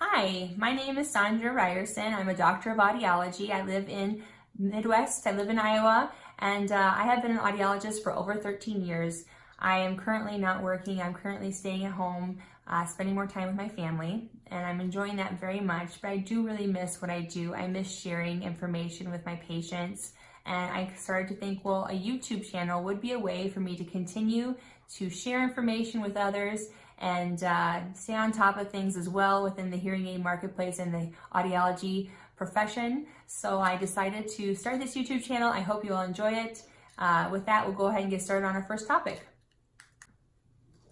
Hi, my name is Sandra Ryerson. I'm a doctor of audiology. I live in Midwest. I live in Iowa, and I have been an audiologist for over 13 years. I am currently not working. I'm currently staying at home, spending more time with my family, and I'm enjoying that very much, but I do really miss what I do. I miss sharing information with my patients, and I started to think, well, a YouTube channel would be a way for me to continue to share information with others and stay on top of things as well within the hearing aid marketplace and the audiology profession. So I decided to start this YouTube channel. I hope you all enjoy it. With that, we'll go ahead and get started on our first topic.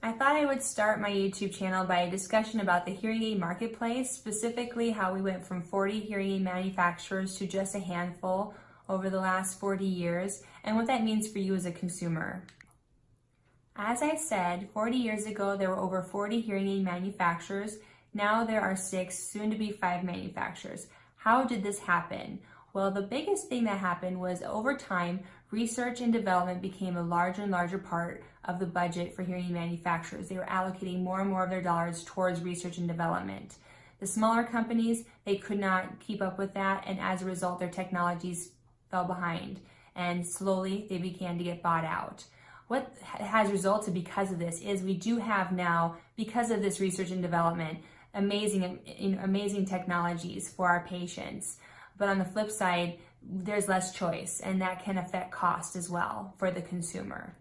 I thought I would start my YouTube channel by a discussion about the hearing aid marketplace, specifically how we went from 40 hearing aid manufacturers to just a handful over the last 40 years, and what that means for you as a consumer. As I said, 40 years ago, there were over 40 hearing aid manufacturers. Now there are 6, soon to be 5 manufacturers. How did this happen? Well, the biggest thing that happened was over time, research and development became a larger and larger part of the budget for hearing aid manufacturers. They were allocating more and more of their dollars towards research and development. The smaller companies, they could not keep up with that, and as a result, their technologies fell behind, and slowly they began to get bought out. What has resulted because of this is we do have now, because of this research and development, amazing technologies for our patients. But on the flip side, there's less choice, and that can affect cost as well for the consumer.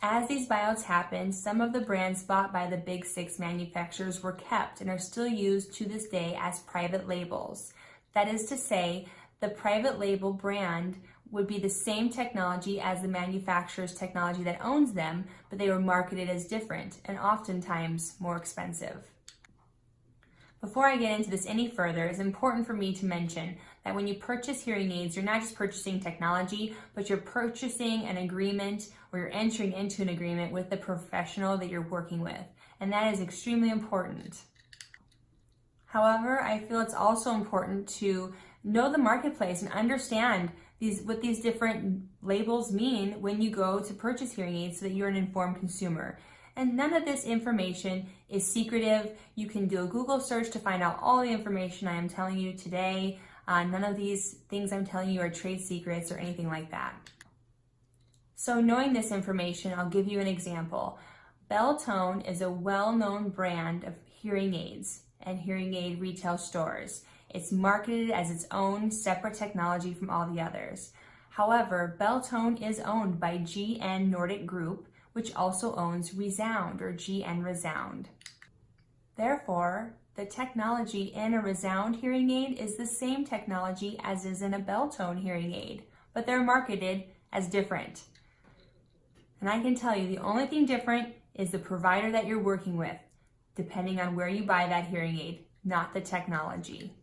As these buyouts happened, some of the brands bought by the big 6 manufacturers were kept and are still used to this day as private labels. That is to say, the private label brand would be the same technology as the manufacturer's technology that owns them, but they were marketed as different and oftentimes more expensive. Before I get into this any further, it's important for me to mention that when you purchase hearing aids, you're not just purchasing technology, but you're purchasing an agreement, or you're entering into an agreement with the professional that you're working with, and that is extremely important. However, I feel it's also important to know the marketplace and understand what these different labels mean when you go to purchase hearing aids so that you're an informed consumer. And none of this information is secretive. You can do a Google search to find out all the information I am telling you today. None of these things I'm telling you are trade secrets or anything like that. So knowing this information, I'll give you an example. Bell-Tone is a well-known brand of hearing aids and hearing aid retail stores. It's marketed as its own separate technology from all the others. However, Bell-Tone is owned by GN Nordic Group, which also owns Resound or GN Resound. Therefore, the technology in a Resound hearing aid is the same technology as is in a Bell-Tone hearing aid, but they're marketed as different. And I can tell you the only thing different is the provider that you're working with, depending on where you buy that hearing aid, not the technology.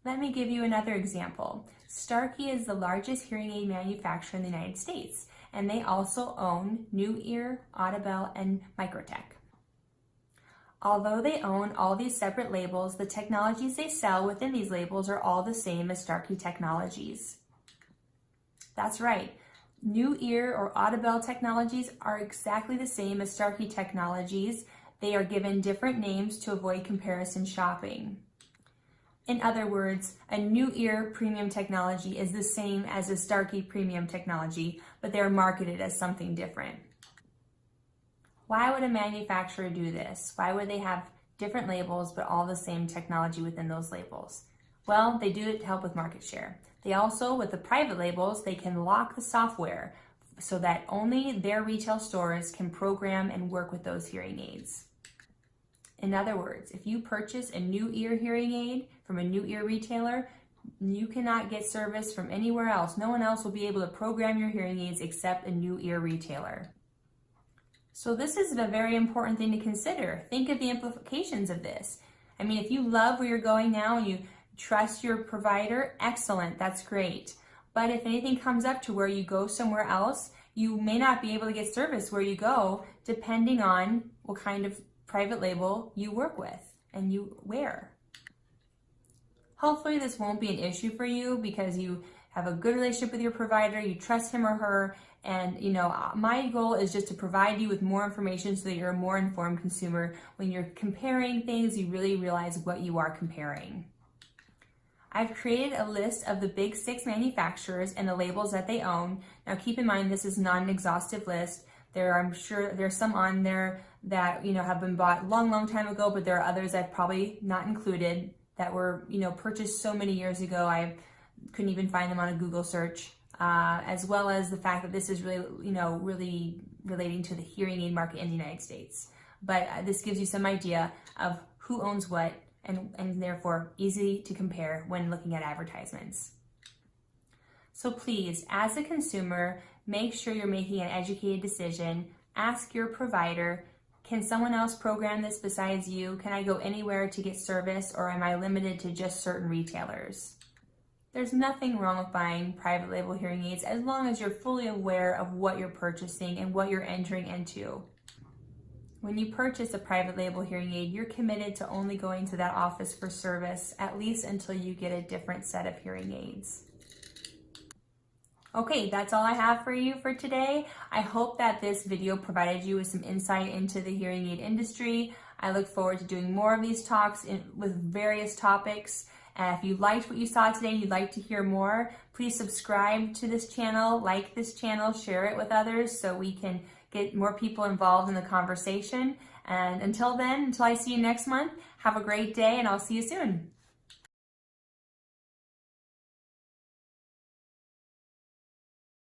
Let me give you another example. Starkey is the largest hearing aid manufacturer in the United States, and they also own New Ear, Au.D, and Microtech. Although they own all these separate labels, the technologies they sell within these labels are all the same as Starkey technologies. That's right. New Ear or Au.D technologies are exactly the same as Starkey technologies. They are given different names to avoid comparison shopping. In other words, a New Ear premium technology is the same as a Starkey premium technology, but they're marketed as something different. Why would a manufacturer do this? Why would they have different labels but all the same technology within those labels? Well, they do it to help with market share. They also, with the private labels, they can lock the software so that only their retail stores can program and work with those hearing aids. In other words, if you purchase a New Ear hearing aid from a New Ear retailer, you cannot get service from anywhere else. No one else will be able to program your hearing aids except a New Ear retailer. So this is a very important thing to consider. Think of the implications of this. I mean, if you love where you're going now and you trust your provider, excellent, that's great. But if anything comes up to where you go somewhere else, you may not be able to get service where you go, depending on what kind of private label you work with and you wear. Hopefully this won't be an issue for you because you have a good relationship with your provider, you trust him or her, and my goal is just to provide you with more information so that you're a more informed consumer. When you're comparing things, you really realize what you are comparing. I've created a list of the big 6 manufacturers and the labels that they own. Now keep in mind, this is not an exhaustive list. I'm sure there's some on there that have been bought long time ago, but there are others I've probably not included that were purchased so many years ago I couldn't even find them on a Google search. As well as the fact that this is really really relating to the hearing aid market in the United States. But this gives you some idea of who owns what, and therefore easy to compare when looking at advertisements. So please, as a consumer, make sure you're making an educated decision. Ask your provider, can someone else program this besides you? Can I go anywhere to get service, or am I limited to just certain retailers? There's nothing wrong with buying private label hearing aids as long as you're fully aware of what you're purchasing and what you're entering into. When you purchase a private label hearing aid, you're committed to only going to that office for service, at least until you get a different set of hearing aids. Okay, that's all I have for you for today. I hope that this video provided you with some insight into the hearing aid industry. I look forward to doing more of these talks with various topics. If you liked what you saw today and you'd like to hear more, please subscribe to this channel, like this channel, share it with others so we can get more people involved in the conversation. And until then, until I see you next month, have a great day and I'll see you soon.